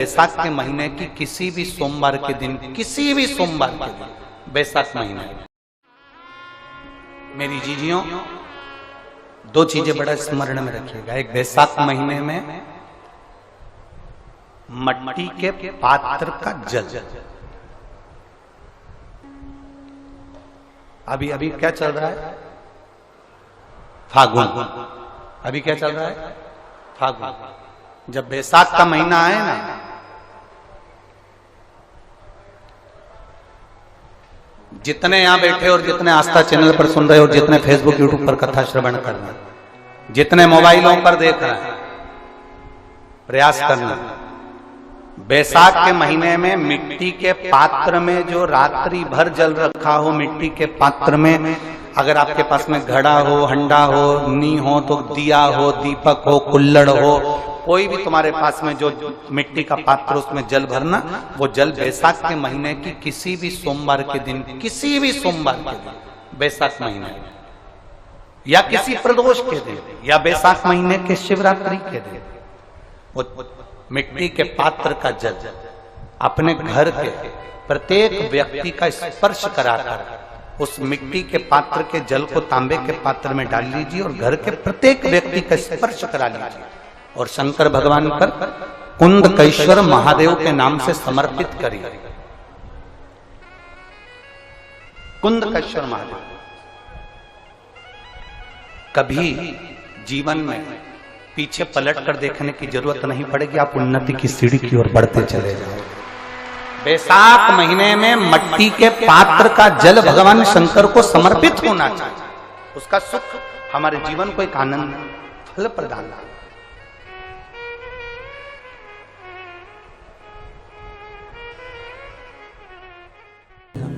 बैसाख के महीने की किसी भी सोमवार के दिन, किसी भी सोमवार के दिन, बैसाख महीने, मेरी जीजियों दो चीजें बड़ा स्मरण में रखिएगा। एक, बैसाख महीने में मट्टी के पात्र का जल, अभी अभी क्या चल रहा है, फागुन। अभी क्या चल रहा है, फागुन। जब बैसाख का महीना आए ना, जितने यहां बैठे और जितने आस्था चैनल पर सुन रहे और जितने फेसबुक यूट्यूब पर कथा श्रवण कर रहे हैं, जितने मोबाइलों पर देख रहे हैं, प्रयास करना, बैसाख के महीने में मिट्टी के पात्र में जो रात्रि भर जल रखा हो, मिट्टी के पात्र में, अगर आपके पास में घड़ा हो, हंडा हो, नी हो, तो दिया हो, दीपक हो, कुल्लड़ हो, कोई भी तुम्हारे पास में जो मिट्टी का पात्र, उसमें जल भरना। वो जल बैसाख के महीने की किसी भी सोमवार के दिन, किसी भी सोमवार के दिन, बैसाख महीने या किसी प्रदोष के दिन, या बैसाख महीने के शिवरात्रि के दिन, वो मिट्टी के पात्र का जल अपने घर के प्रत्येक व्यक्ति का स्पर्श कराकर उस मिट्टी के पात्र के जल को तांबे के पात्र में डाल लीजिए और घर के प्रत्येक व्यक्ति का स्पर्श करा लीजिए और शंकर भगवान पर कुंदकेश्वर महादेव के नाम से समर्पित करिए। कुंदकेश्वर महादेव, कभी जीवन में पीछे पलट कर देखने की जरूरत नहीं पड़ेगी, आप उन्नति की सीढ़ी की ओर बढ़ते चले जाओगे। बैसाख महीने में मट्टी के पात्र का जल भगवान शंकर को समर्पित होना चाहिए, उसका सुख हमारे जीवन को एक आनंद फल प्रदान।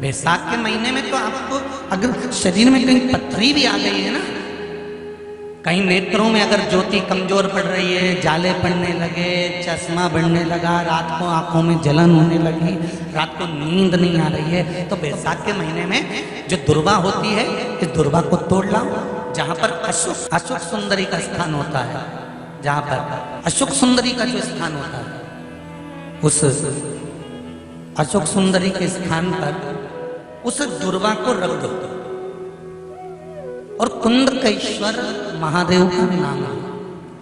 बैसाख के महीने में तो आपको अगर शरीर में कहीं पथरी भी आ गई है ना, कहीं नेत्रों में अगर ज्योति कमजोर पड़ रही है, जाले पड़ने लगे, चश्मा बढ़ने लगा, रात को आंखों में जलन होने लगी, रात को नींद नहीं आ रही है, तो बैसाख के महीने में जो दुर्वा होती है, इस दुर्वा को तोड़ लाओ। जहां पर अशुक सुंदरी का स्थान होता है, जहां पर अशुक सुंदरी का जो स्थान होता है, उस अशोक सुंदरी के स्थान पर उस दुर्वा को रख दो और कुंदकेश्वर महादेव का नाम है।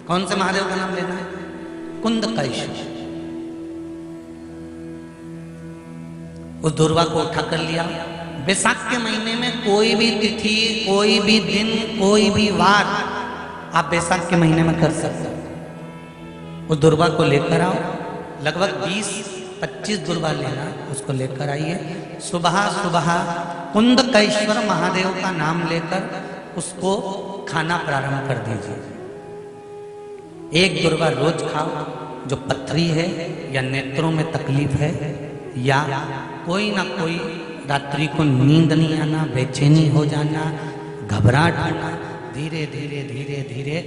कौन से महादेव का नाम लेना है? कुंदकेश्वर। उस दुर्वा को उठा कर लिया। बैसाख के महीने में कोई भी तिथि, कोई भी दिन, कोई भी वार आप बैसाख के महीने में कर सकते हो। उस दुर्वा को लेकर आओ, लगभग 20-25 दुर्वा लेना, उसको लेकर आइए। सुबह सुबह कुंदकेश्वर महादेव का नाम लेकर उसको खाना प्रारंभ कर दीजिए। एक दुर्वा रोज खाओ। जो पथरी है या नेत्रों में तकलीफ है या कोई ना कोई रात्रि को नींद नहीं आना, बेचैनी हो जाना, घबराहट होना, धीरे धीरे धीरे धीरे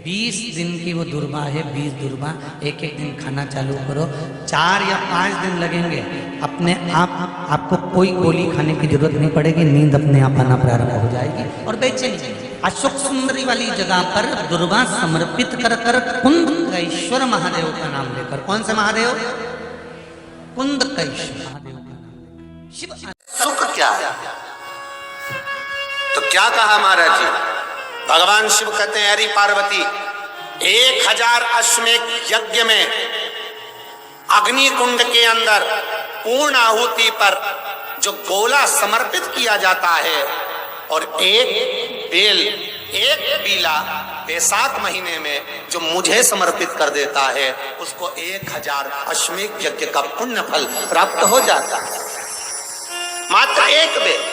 20 दिन की वो दुर्वा है, 20 दुर्वा एक एक दिन खाना चालू करो। 4 या 5 दिन लगेंगे, अपने आप आपको कोई गोली खाने की जरूरत नहीं पड़ेगी, नींद अपने आप आना प्रारंभ हो जाएगी और बेचैनी। अशोक सुंदरी वाली जगह पर दुर्वा समर्पित कर कर कुंदकेश्वर महादेव का नाम लेकर, कौन से महादेव? कुंदकेश्वर महादेव का नाम। शिव सुख क्या है? तो क्या कहा महाराज जी? भगवान शिव कहते हैं, हरि पार्वती 1000 अश्वमेध यज्ञ में अग्नि कुंड के अंदर पूर्ण आहुति पर जो गोला समर्पित किया जाता है और एक बेल, एक पीला बैसाख महीने में जो मुझे समर्पित कर देता है, उसको 1000 अश्वमेध यज्ञ का पुण्य फल प्राप्त हो जाता है। मात्र एक बेल।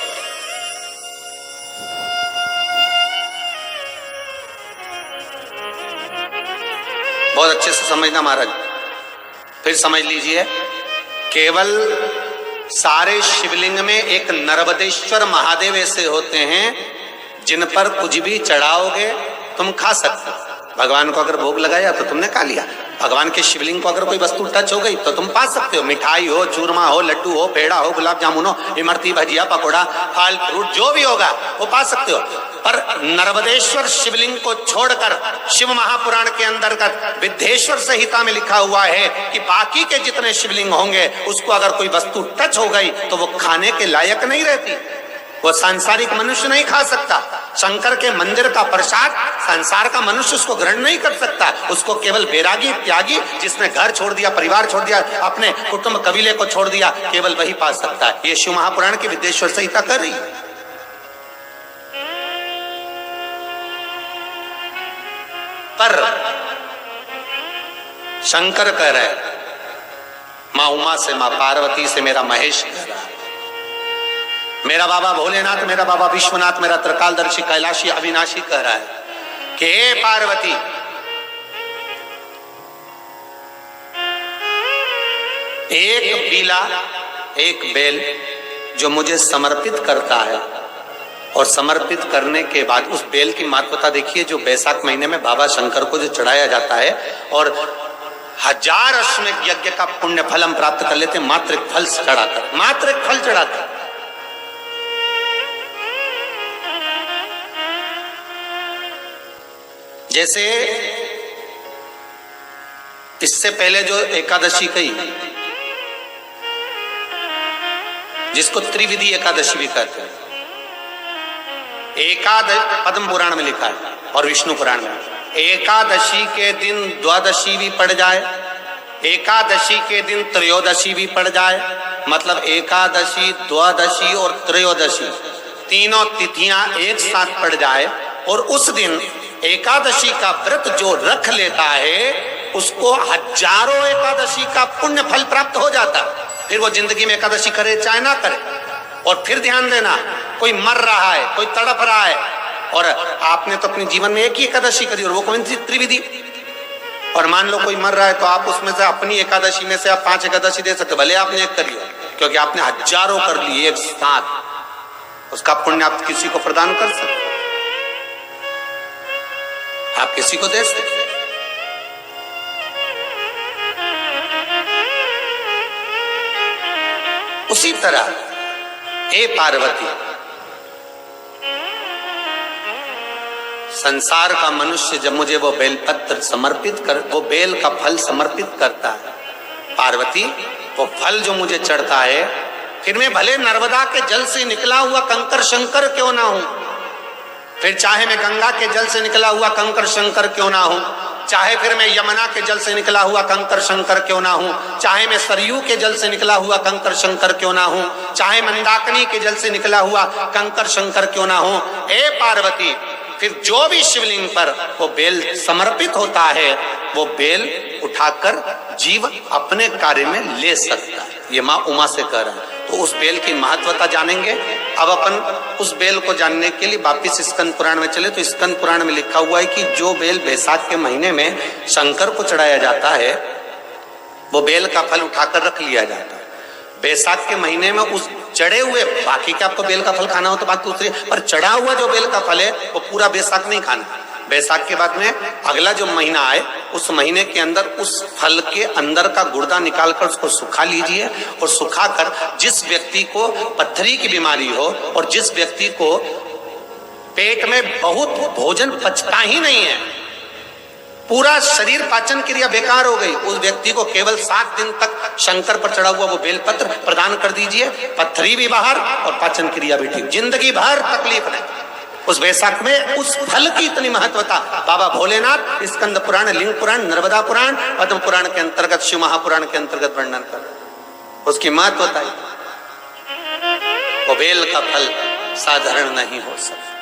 बहुत अच्छे से समझना महाराज, फिर समझ लीजिए। केवल सारे शिवलिंग में एक नर्मदेश्वर महादेव ऐसे होते हैं जिन पर कुछ भी चढ़ाओगे तुम खा सकते हो। भगवान को अगर भोग लगाया तो तुमने खा लिया, भगवान के शिवलिंग को अगर कोई वस्तु टच हो गई तो तुम पा सकते हो। मिठाई हो, चूरमा हो, लड्डू हो, पेड़ा हो, गुलाब जामुन हो, इमरती, भजिया, पकौड़ा, फल फ्रूट जो भी होगा वो पा सकते हो। पर नर्मदेश्वर शिवलिंग को छोड़कर शिव महापुराण के अंतर्गत विद्धेश्वर संहिता में लिखा हुआ है कि बाकी के जितने शिवलिंग होंगे उसको अगर कोई वस्तु टच हो गई तो वो खाने के लायक नहीं रहती, वो सांसारिक मनुष्य नहीं खा सकता। शंकर के मंदिर का प्रसाद संसार का मनुष्य उसको ग्रहण नहीं कर सकता, उसको केवल बैरागी त्यागी जिसने घर छोड़ दिया, परिवार छोड़ दिया, अपने कुटुंब कबीले को छोड़ दिया, केवल वही पा सकता है। ये शिव महापुराण की विद्धेश्वर संहिता कर रही है। पर शंकर कह रहे, मां उमा से, मां पार्वती से, मेरा महेश कह रहा है, मेरा बाबा भोलेनाथ, मेरा बाबा विश्वनाथ, मेरा त्रिकालदर्शी कैलाशी अविनाशी कह रहा है कि हे पार्वती, एक बीला, एक बेल जो मुझे समर्पित करता है और समर्पित करने के बाद उस बेल की महत्वता देखिए, जो बैसाख महीने में बाबा शंकर को जो चढ़ाया जाता है और 1000 अश्वमेध यज्ञ का पुण्य फल हम प्राप्त कर लेते हैं मात्र एक फल चढ़ाकर, मात्र एक फल चढ़ाकर। जैसे इससे पहले जो एकादशी कही, जिसको त्रिविधि एकादशी भी कहते हैं, पद्म पुराण में लिखा है और विष्णु पुराण में, एकादशी के दिन द्वादशी भी पड़ जाए, एकादशी के दिन त्रयोदशी भी पड़ जाए, मतलब एकादशी, द्वादशी और त्रयोदशी तीनों तिथियां एक साथ पड़ जाए और उस दिन एकादशी का व्रत जो रख लेता है उसको 1000 एकादशी का पुण्य फल प्राप्त हो जाता। फिर वो जिंदगी में एकादशी करे चाहे ना करे। और फिर ध्यान देना, कोई मर रहा है, कोई तड़प रहा है और आपने तो अपने जीवन में एक ही एकादशी करी और वो कौन सी? त्रिविधि। और मान लो कोई मर रहा है तो आप उसमें से अपनी एकादशी में से आप 5 एकादशी दे सकते, भले आपने एक करी हो, क्योंकि आपने 1000 कर लिए एक साथ, उसका पुण्य आप किसी को प्रदान कर सकते, आप किसी को दे सकते। उसी तरह हे पार्वती, संसार का मनुष्य जब मुझे वो बेलपत्र समर्पित कर, वो बेल का फल समर्पित करता है, पार्वती वो फल जो मुझे चढ़ता है, फिर मैं भले नर्मदा के जल से निकला हुआ कंकर शंकर क्यों ना हूं, फिर चाहे मैं गंगा के जल से निकला हुआ कंकर शंकर क्यों ना हूं, चाहे फिर मैं यमुना के जल से निकला हुआ कंकर शंकर क्यों ना हूं, चाहे मैं सरयू के जल से निकला हुआ कंकर शंकर क्यों ना हूं, चाहे मंदाकिनी के जल से निकला हुआ कंकर शंकर क्यों ना हूं, हे पार्वती फिर जो भी शिवलिंग पर वो बेल समर्पित होता है वो बेल उठाकर जीव अपने कार्य में ले सकता है। ये माँ उमा से कह रहा है। तो उस बेल की महत्वता जानेंगे। अब अपन उस बेल को जानने के लिए वापिस स्कंद पुराण में चले तो स्कंद पुराण में लिखा हुआ है कि जो बेल बैसाख के महीने में शंकर को चढ़ाया जाता है वो बेल का फल उठाकर रख लिया जाता है। बैसाख के महीने में उस चढ़े हुए, बाकी के आपको बेल का फल खाना हो तो बात दूसरी, पर चढ़ा हुआ जो बेल का फल है वो पूरा बैसाख नहीं खाना। बैसाख के बाद में अगला जो महीना आए उस महीने के अंदर उस फल के अंदर का गुर्दा निकालकर उसको सुखा लीजिए और सुखाकर जिस व्यक्ति को पत्थरी की बीमारी हो और जिस व्यक्ति को पेट में बहुत भोजन पचता ही नहीं है, पूरा शरीर पाचन क्रिया बेकार हो गई, उस व्यक्ति को केवल 7 दिन तक शंकर पर चढ़ा हुआ वो बेलपत्र प्रदान कर दीजिए। पत्थरी भी बाहर और पाचन क्रिया भी ठीक, जिंदगी भर तकलीफ नहीं। उस बैसाख में उस फल की इतनी महत्वता बाबा भोलेनाथ स्कंद पुराण, लिंग पुराण, नर्मदा पुराण, पद्म पुराण के अंतर्गत, शिव महापुराण के अंतर्गत वर्णन कर उसकी महत्वता। वो बेल का फल साधारण नहीं हो सकता।